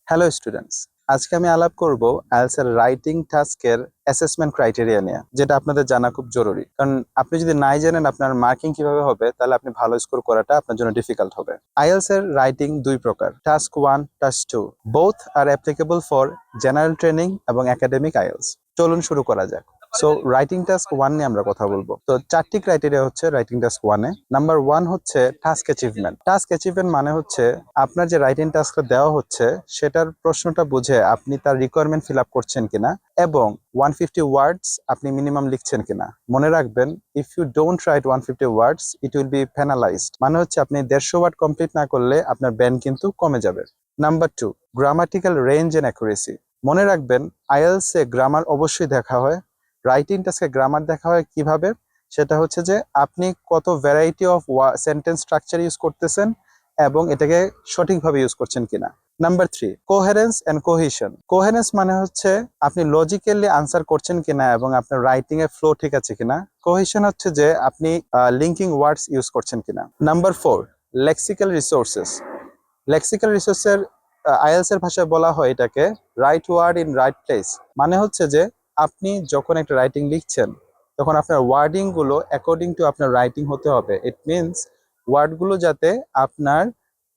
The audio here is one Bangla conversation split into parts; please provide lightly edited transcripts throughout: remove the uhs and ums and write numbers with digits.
হ্যালো স্টুডেন্টস, আজকে আমি আলাপ করব আইএলটিএস এর রাইটিং টাস্কের অ্যাসেসমেন্ট ক্রাইটেরিয়া নিয়ে, যেটা আপনাদের জানা খুব জরুরি। কারণ আপনি যদি নাই জানেন আপনার মার্কিং কিভাবে হবে, তাহলে আপনি ভালো স্কোর করাটা আপনার জন্য ডিফিকাল্ট হবে। আইএলটিএস এর রাইটিং দুই প্রকার, task 1, task 2। Both are applicable for general training এবং একাডেমিক আইএলটিএস। চলুন শুরু করা যাক। সো রাইটিং টাস্ক 1 নিয়ে আমরা কথা বলবো। তো চারটি ক্রাইটেরিয়া হচ্ছে রাইটিং টাস্ক 1 এ। নাম্বার 1 হচ্ছে টাস্ক অ্যাচিভমেন্ট। টাস্ক অ্যাচিভমেন্ট মানে হচ্ছে আপনার যে রাইটিং টাস্কটা দেওয়া হচ্ছে সেটার প্রশ্নটা বুঝে আপনি তার রিকোয়ারমেন্ট ফিল আপ করছেন কিনা এবং 150 ওয়ার্ডস আপনি মিনিমাম লিখছেন কিনা। মনে রাখবেন, if you don't write 150 words it will be penalised. মানে হচ্ছে আপনি 150 ওয়ার্ড কমপ্লিট না করলে আপনার ব্যান্ড কিন্তু কমে যাবে। Number 2, grammatical range and accuracy. মনে রাখবেন, আইএলটিএস এ গ্রামার অবশ্যই দেখা হয়। রাইটিং টাস্কে গ্রামার দেখা হয় কিভাবে? সেটা হচ্ছে যে আপনি কত variety of sentence structure use করতেছেন এবং এটাকে সঠিকভাবে ইউজ করছেন কিনা। Number 3, coherence and cohesion. Coherence মানে হচ্ছে আপনি লজিক্যালি আনসার করছেন কিনা এবং আপনার রাইটিং এর ফ্লো ঠিক আছে কিনা। কোহিশন হচ্ছে যে আপনি লিঙ্কিং ওয়ার্ডস ইউজ করছেন কিনা। Number 4, lexical resources. লেক্সিক্যাল রিসোর্সের আইএলটিএস এর ভাষায় বলা হয় এটাকে right word in right place. মানে হচ্ছে যে আপনি যখন একটা রাইটিং লিখছেন তখন আপনার ওয়ার্ডিং গুলো অ্যাকর্ডিং টু আপনার রাইটিং হতে হবে। ইট মিনস ওয়ার্ডগুলো যাতে আপনার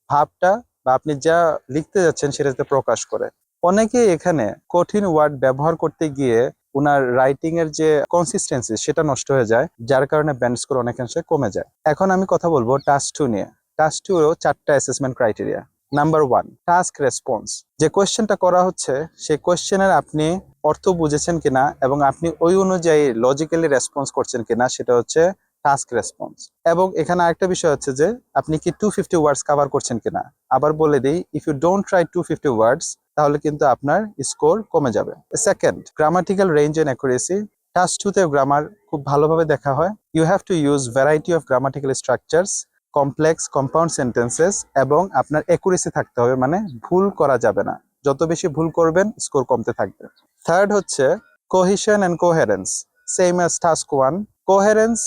ভাবটা বা আপনি যা লিখতে যাচ্ছেন সেটা যাতে প্রকাশ করে। অনেকেই এখানে কঠিন ওয়ার্ড ব্যবহার করতে গিয়ে ওনার রাইটিং এর যে কনসিস্টেন্সি সেটা নষ্ট হয়ে যায়, যার কারণে ব্যান্ড স্কোর অনেকাংশে কমে যায়। এখন আমি কথা বলবো টাস্ক 2 নিয়ে। টাস্ক 2 এও 4টা assessment criteria. Number 1, task response. যে কোয়েশ্চেনটা করা হচ্ছে সেই কোয়েশ্চেনের আপনি অর্থ বুঝেছেন কিনা এবং আপনি ওই অনুযায়ী লজিক্যালি রেসপন্স করছেন কিনা, সেটা হচ্ছে টাস্ক রেসপন্স। এবং এখানে আরেকটা বিষয় হচ্ছে যে আপনি কি 250 ওয়ার্ডস কভার করছেন কিনা। আবার বলে দিই, if you don't try 250 words তাহলে কিন্তু আপনার স্কোর কমে যাবে। Second, grammatical range and accuracy. Task 2 তে গ্রামার খুব ভালোভাবে দেখা হয়। You have to use variety of grammatical structures, complex compound sentences এবং আপনার অ্যাকুরেসি থাকতে হবে, মানে ভুল করা যাবে না। যত বেশি ভুল করবেন স্কোর কমতে থাকবে। থার্ড হচ্ছে cohesion and coherence, same as task 1। Coherence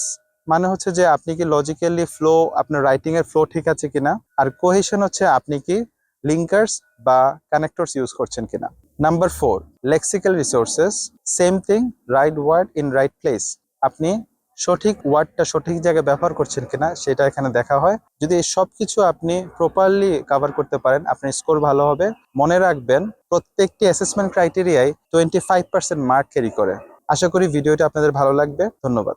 মানে হচ্ছে যে আপনি কি লজিক্যালি ফ্লো, আপনার রাইটিং এর ফ্লো ঠিক আছে কিনা। আর কোহেশন হচ্ছে আপনি কি লিঙ্কার্স বা কানেক্টরস ইউজ করছেন কিনা। Number 4, lexical resources. Same thing, right word in right place. আপনি সঠিক ওয়ার্ডটা সঠিক জায়গায় ব্যবহার করছেন কিনা সেটা এখানে দেখা হয়। যদি এই সবকিছু আপনি প্রপারলি কভার করতে পারেন আপনার স্কোর ভালো হবে। মনে রাখবেন, প্রত্যেকটি অ্যাসেসমেন্ট ক্রাইটেরিয়ায় 25% মার্ক ক্যারি করে। আশা করি ভিডিওটা আপনাদের ভালো লাগবে। ধন্যবাদ।